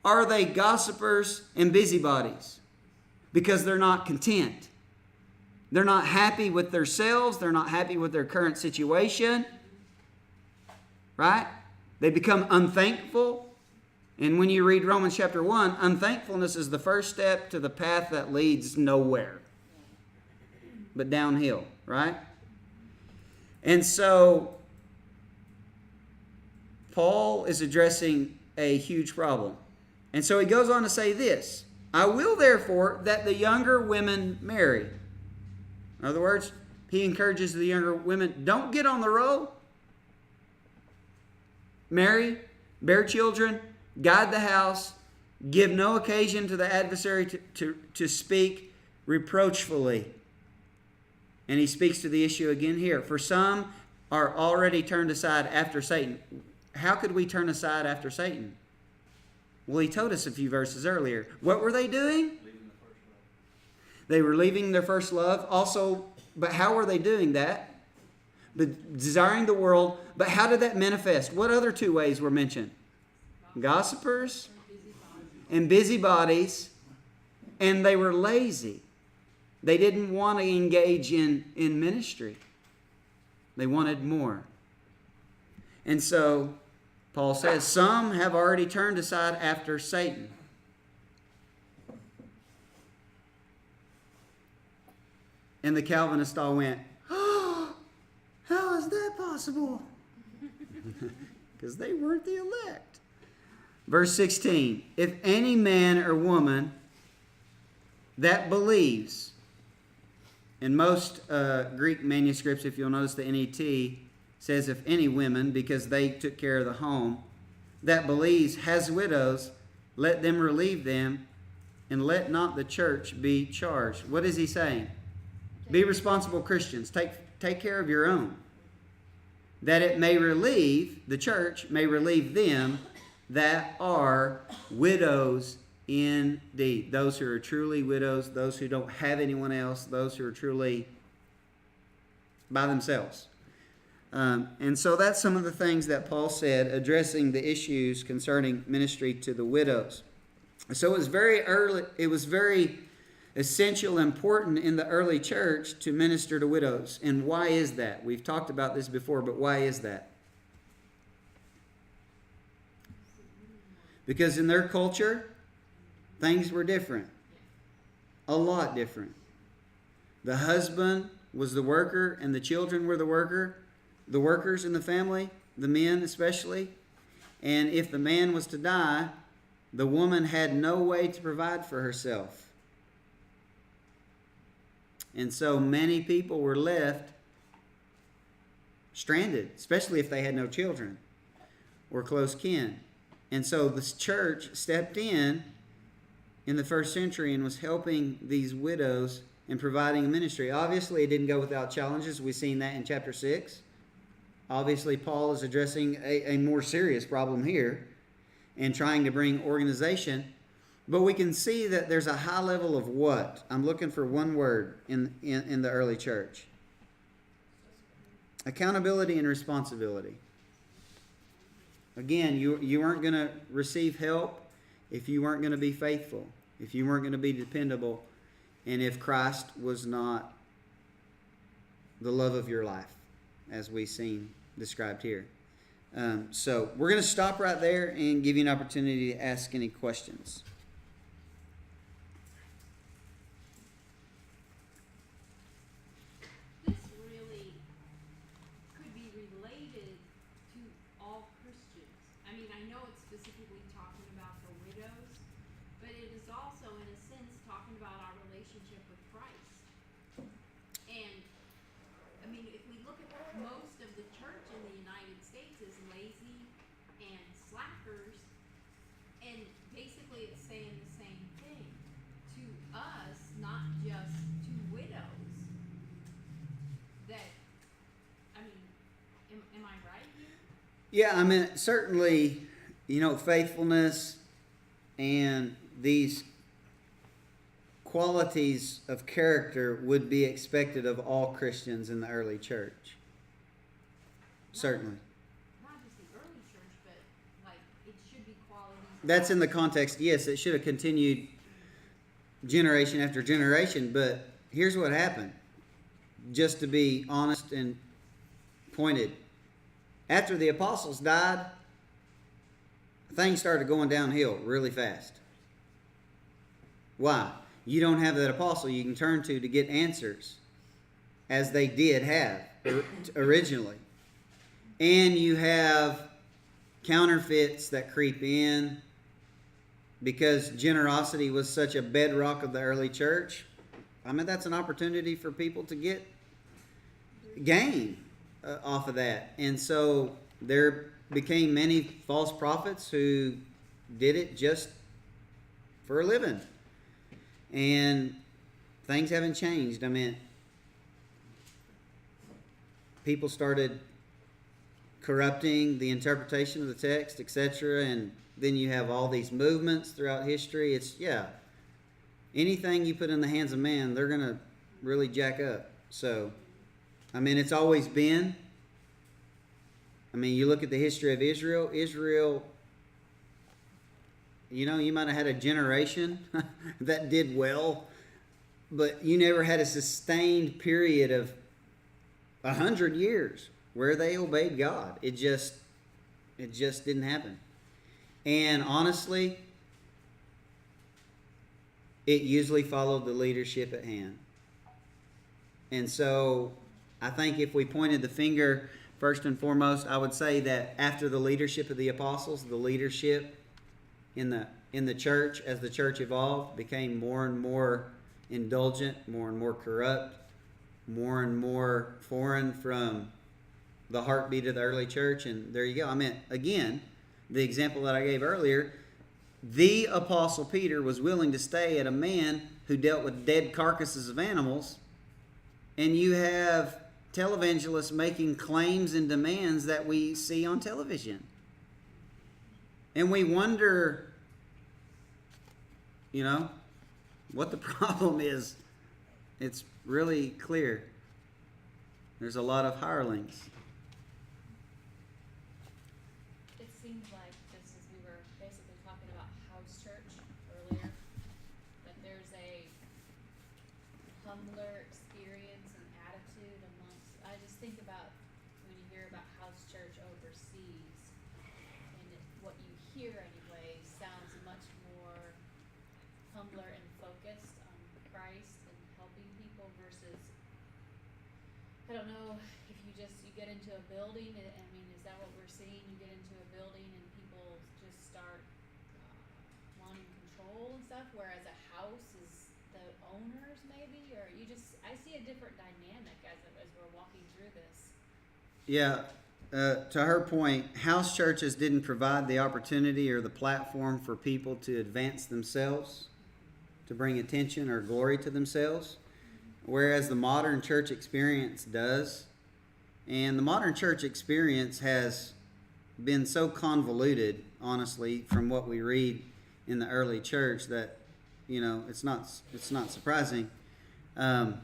are they gossipers and busybodies? because they're not content. They're not happy with themselves. They're not happy with their current situation. Right? They become unthankful. And when you read Romans chapter 1, unthankfulness is the first step to the path that leads nowhere, but downhill, right? And so Paul is addressing a huge problem. And so he goes on to say this: I will therefore that the younger women marry. In other words, he encourages the younger women, don't get on the roll. Marry, bear children, guide the house, give no occasion to the adversary to speak reproachfully. And he speaks to the issue again here. For some are already turned aside after Satan. How could we turn aside after Satan? Well, he told us a few verses earlier. What were they doing? Leaving the first love. They were leaving their first love. Also, but how were they doing that? But desiring the world. But how did that manifest? What other two ways were mentioned? Gossipers and busybodies. And they were lazy. They didn't want to engage in ministry. They wanted more. And so Paul says, some have already turned aside after Satan. And the Calvinists all went, oh, how is that possible? Because they weren't the elect. Verse 16, if any man or woman that believes, in most Greek manuscripts, if you'll notice the NET, says if any women, because they took care of the home, that believes has widows, let them relieve them, and let not the church be charged. What is he saying? Be responsible Christians. Take care of your own. That it may relieve, the church may relieve them that are widows indeed. Those who are truly widows, those who don't have anyone else, those who are truly by themselves. And so that's some of the things that Paul said, addressing the issues concerning ministry to the widows. So it was very essential, important in the early church to minister to widows. And why is that? We've talked about this before, but why is that? Because in their culture, things were different. A lot different. The husband was the worker and the children were the workers in the family, the men especially. And if the man was to die, the woman had no way to provide for herself. And so many people were left stranded, especially if they had no children or close kin. And so the church stepped in the first century and was helping these widows and providing a ministry. Obviously, it didn't go without challenges. We've seen that in chapter 6. Obviously, Paul is addressing a more serious problem here and trying to bring organization. But we can see that there's a high level of what? I'm looking for one word in the early church. Accountability and responsibility. Again, you weren't going to receive help if you weren't going to be faithful, if you weren't going to be dependable, and if Christ was not the love of your life, as we've seen described here. So we're going to stop right there and give you an opportunity to ask any questions. This really could be related to all Christians. I mean, I know it's specifically talking about the widows, but it is also, in a sense, talking about our relationship with Christ. And, I mean, if we look at most of the church in the United States is lazy and slackers, and basically it's saying the same thing to us, not just to widows. That, I mean, am I right here? Yeah, I mean, certainly, faithfulness and these qualities of character would be expected of all Christians in the early church. Certainly. Not just the early church, but like it should be qualities. That's in the context, yes, it should have continued generation after generation. But here's what happened. Just to be honest and pointed, after the apostles died, things started going downhill really fast. Why? You don't have that apostle you can turn to get answers, as they did have originally. And you have counterfeits that creep in because generosity was such a bedrock of the early church. I mean, that's an opportunity for people to get gain off of that. And so there became many false prophets who did it just for a living. And things haven't changed. I mean, people started corrupting the interpretation of the text, etc. And then you have all these movements throughout history. It's, anything you put in the hands of man, they're going to really jack up. So, I mean, it's always been. I mean, you look at the history of Israel. Israel, you might have had a generation that did well, but you never had a sustained period of 100 years where they obeyed God. It just didn't happen. And honestly, it usually followed the leadership at hand. And so I think if we pointed the finger, first and foremost, I would say that after the leadership of the apostles, the leadership in the church, as the church evolved, became more and more indulgent, more and more corrupt, more and more foreign from the heartbeat of the early church. And there you go. I mean, again, the example that I gave earlier, the Apostle Peter was willing to stay at a man who dealt with dead carcasses of animals, and you have televangelists making claims and demands that we see on television. And we wonder, what the problem is. It's really clear. There's a lot of hirelings. It seems like, just as we were basically talking about house church earlier, that there's a humbler experience and attitude amongst, I just think about when you hear about house church overseas, and what you hear anyway sounds much more humbler and focused on Christ and helping people versus, I don't know, if you get into a building, I mean, is that what we're seeing? You get into a building and people just start wanting control and stuff, whereas a house is the owners maybe, or I see a different dynamic as we're walking through this. Yeah, to her point, house churches didn't provide the opportunity or the platform for people to advance themselves, to bring attention or glory to themselves, whereas the modern church experience does. And the modern church experience has been so convoluted, honestly, from what we read in the early church, that it's not surprising. And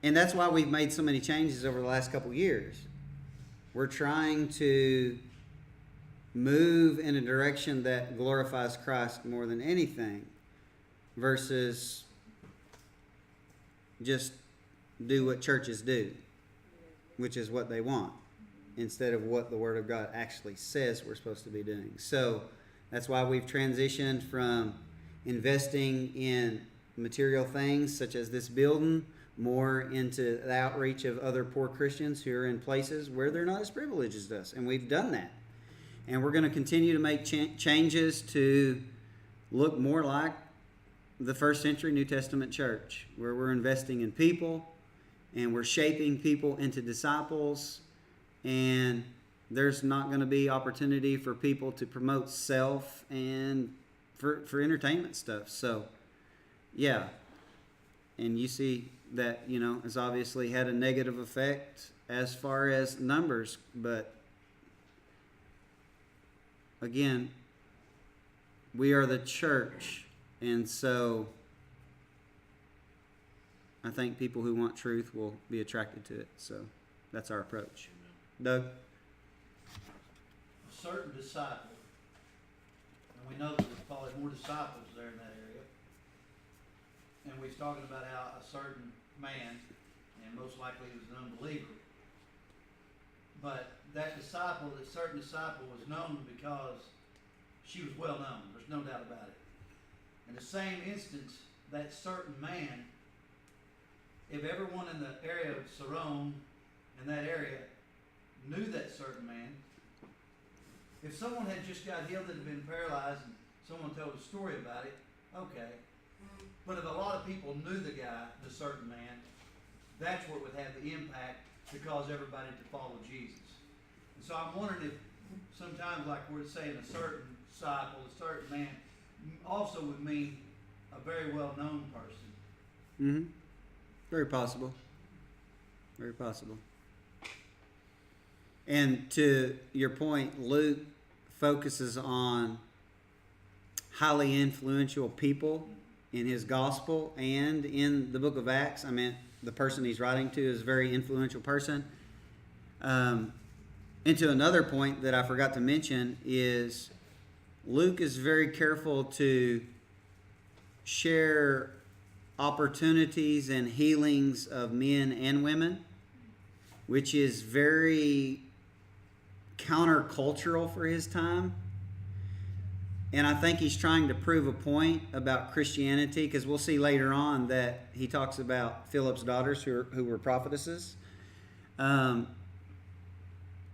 that's why we've made so many changes over the last couple years. We're trying to move in a direction that glorifies Christ more than anything, versus just do what churches do, which is what they want, instead of what the Word of God actually says we're supposed to be doing. So that's why we've transitioned from investing in material things such as this building more into the outreach of other poor Christians who are in places where they're not as privileged as us. And we've done that. And we're going to continue to make changes to look more like the first century New Testament church, where we're investing in people and we're shaping people into disciples, and there's not going to be opportunity for people to promote self and for entertainment stuff. So, yeah. And you see that, has obviously had a negative effect as far as numbers. But, again, we are the church. And so I think people who want truth will be attracted to it. So that's our approach. Doug? A certain disciple, and we know there's probably more disciples there in that area, and we was talking about how a certain man, and most likely he was an unbeliever, but that certain disciple was known because she was well known. There's no doubt about it. In the same instance, that certain man, if everyone in the area of Saron, in that area, knew that certain man, if someone had just got healed that had been paralyzed and someone told a story about it, okay. But if a lot of people knew the guy, the certain man, that's where it would have the impact to cause everybody to follow Jesus. And so I'm wondering if sometimes, like we're saying, a certain disciple, a certain man, also would mean a very well-known person. Mm-hmm. Very possible. Very possible. And to your point, Luke focuses on highly influential people in his gospel and in the book of Acts. I mean, the person he's writing to is a very influential person. And to another point that I forgot to mention is Luke is very careful to share opportunities and healings of men and women, which is very countercultural for his time. And I think he's trying to prove a point about Christianity, because we'll see later on that he talks about Philip's daughters who were prophetesses. I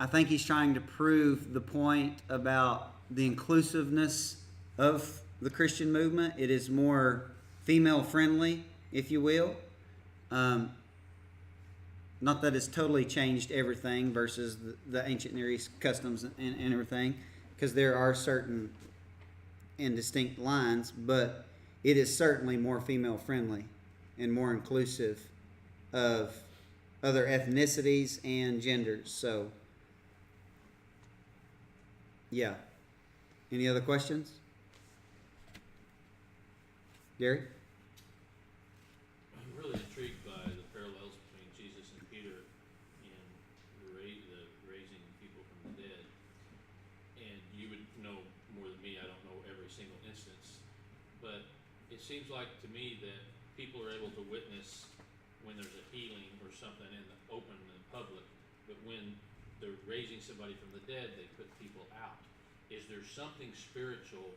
think he's trying to prove the point about the inclusiveness of the Christian movement. It is more female friendly, if you will. Not that it's totally changed everything versus the ancient Near East customs and everything, because there are certain and distinct lines, but it is certainly more female friendly and more inclusive of other ethnicities and genders. So, yeah. Any other questions? Gary? I'm really intrigued by the parallels between Jesus and Peter in the raising people from the dead. And you would know more than me. I don't know every single instance, but it seems like to me that people are able to witness when there's a healing or something in the open in the public, but when they're raising somebody from the dead, they put people out. Is there something spiritual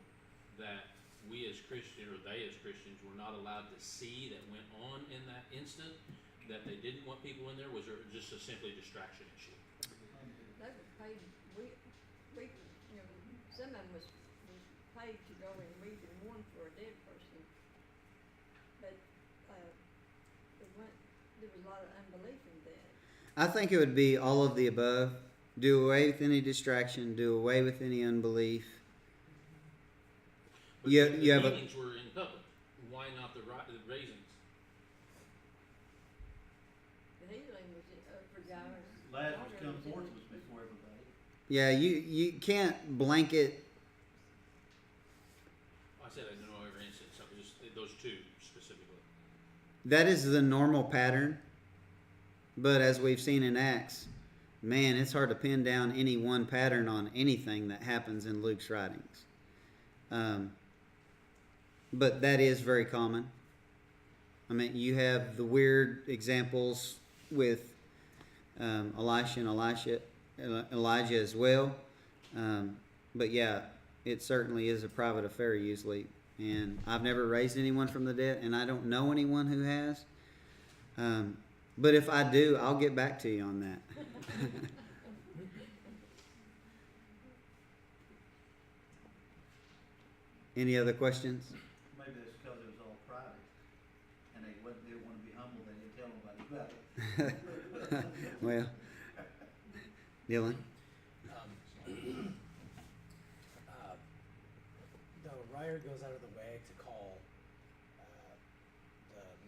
that we as Christians, or they as Christians, were not allowed to see that went on in that instant, that they didn't want people in there? Was there just a simply distraction issue? They were paid, we, you know, some of them was paid to go and read and mourn for a dead person. But, there was a lot of unbelief in that. I think it would be all of the above. Do away with any distraction. Do away with any unbelief. But You the have a meetings were in public. Why not the raisings? The healing was for guys. Lazarus come forth was before everybody. yeah. You can't blanket. I said I don't know every instance. I was just those two specifically. That is the normal pattern. But as we've seen in Acts, man, it's hard to pin down any one pattern on anything that happens in Luke's writings. But that is very common. I mean, you have the weird examples with Elisha and Elijah as well. But yeah, it certainly is a private affair usually. And I've never raised anyone from the dead, and I don't know anyone who has. But if I do, I'll get back to you on that. Any other questions? Maybe that's because it was all private, and they didn't want to be humble. They didn't tell nobody about it. Well, Dylan? The writer goes out of the way to call the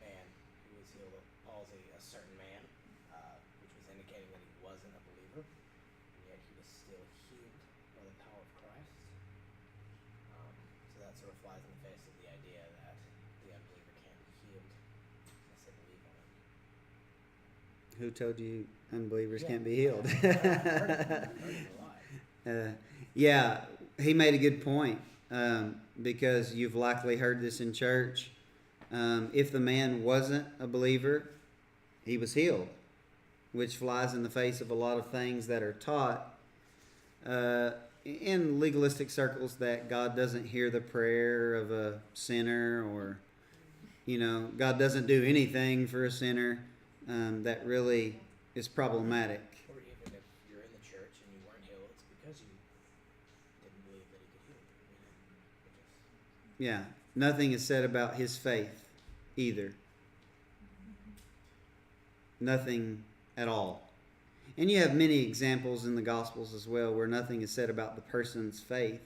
man who was healed of palsy a certain man, which was indicating that he wasn't a believer, and yet he was still healed by the power of Christ. So that sort of flies in the face of the idea that the unbeliever can't be healed unless they believe on it. Who told you unbelievers can't be healed? I heard it a lot. Yeah, he made a good point, because you've likely heard this in church. If the man wasn't a believer, he was healed, which flies in the face of a lot of things that are taught in legalistic circles, that God doesn't hear the prayer of a sinner, or, God doesn't do anything for a sinner. That really is problematic. Or even if you're in the church and you weren't healed, it's because you didn't believe that he could heal you. Yeah, nothing is said about his faith either. Nothing at all. And you have many examples in the Gospels as well where nothing is said about the person's faith.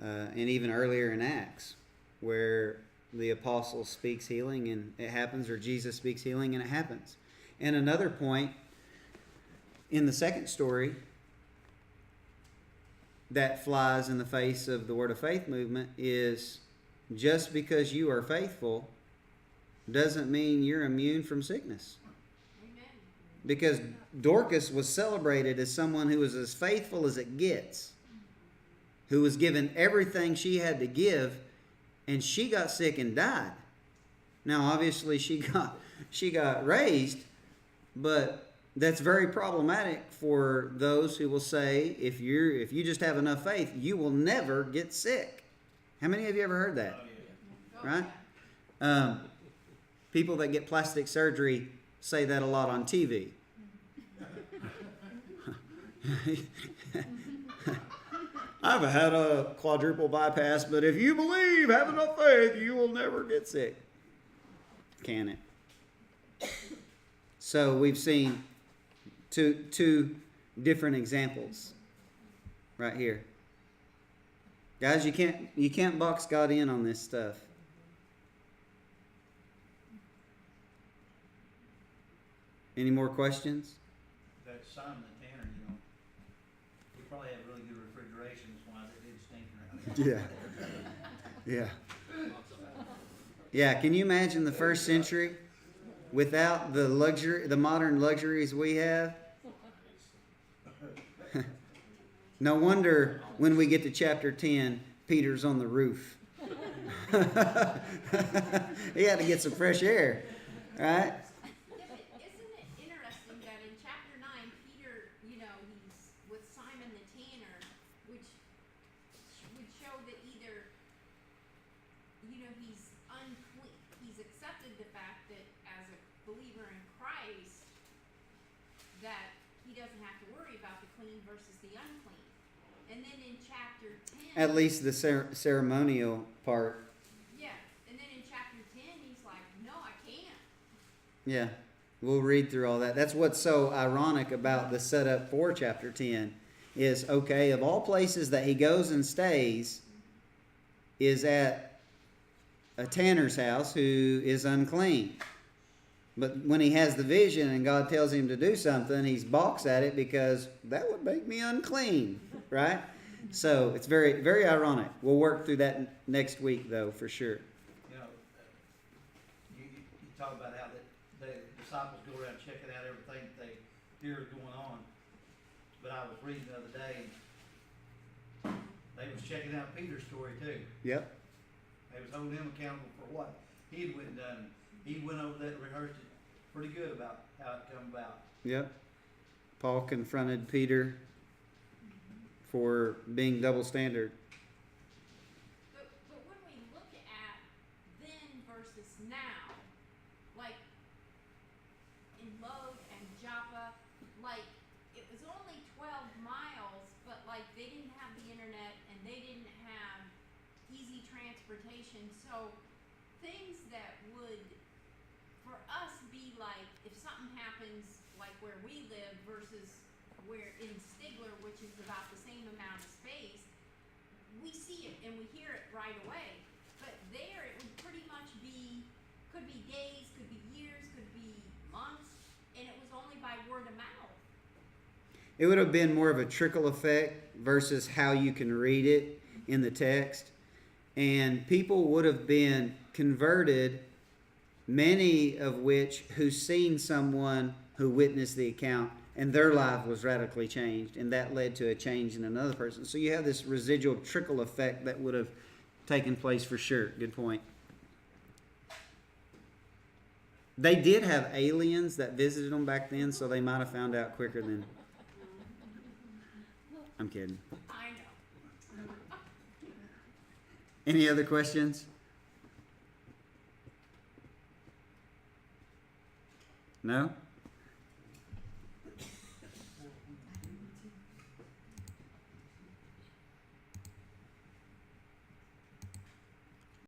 And even earlier in Acts, where the apostle speaks healing and it happens, or Jesus speaks healing and it happens. And another point in the second story that flies in the face of the Word of Faith movement is, just because you are faithful doesn't mean you're immune from sickness. Amen. Because Dorcas was celebrated as someone who was as faithful as it gets, who was given everything she had to give, and she got sick and died. Now, obviously, she got raised, but that's very problematic for those who will say, if you just have enough faith, you will never get sick. How many of you ever heard that? Oh, Right? yeah. People that get plastic surgery say that a lot on TV. I've had a quadruple bypass, but if you believe, have enough faith, you will never get sick. Can it? So we've seen two different examples right here. Guys, you can't box God in on this stuff. Any more questions? That Simon the Tanner, he probably had really good refrigeration, that's why they did stink around. Yeah. Yeah, can you imagine the first century without the modern luxuries we have? No wonder when we get to chapter 10, Peter's on the roof. He had to get some fresh air, right? Yeah, but isn't it interesting that in chapter 9, Peter, he's with Simon the Tanner, which would show that either, he's unclean, he's accepted the fact that as a believer in Christ, that he doesn't have to worry about the clean versus the unclean. And then in chapter 10... At least the ceremonial part. Yeah, and then in chapter 10, he's like, no, I can't. Yeah, we'll read through all that. That's what's so ironic about the setup for chapter 10 is, okay, of all places that he goes and stays is at a tanner's house who is unclean. But when he has the vision and God tells him to do something, he balks at it because that would make me unclean, right? So it's very, very ironic. We'll work through that next week, though, for sure. You talk about how the disciples go around checking out everything that they hear is going on. But I was reading the other day, and they was checking out Peter's story too. Yep. They was holding him accountable for what he had went and done. He went over that and rehearsed it pretty good about how it come about. Yep. Paul confronted Peter for being double standard. But when we look at then versus now, like in Lod and Joppa, like it was only 12 miles, but like they didn't have the internet and they didn't have easy transportation. So things that would, for us, be like if something happens like where we live versus where in Stigler, which is about the same amount of space, we see it and we hear it right away. But there, it would pretty much could be days, could be years, could be months, and it was only by word of mouth. It would have been more of a trickle effect versus how you can read it in the text. And people would have been converted, many of which who seen someone who witnessed the account and their life was radically changed, and that led to a change in another person. So you have this residual trickle effect that would have taken place for sure. Good point. They did have aliens that visited them back then, so they might have found out quicker than. I'm kidding. I know. Any other questions? No?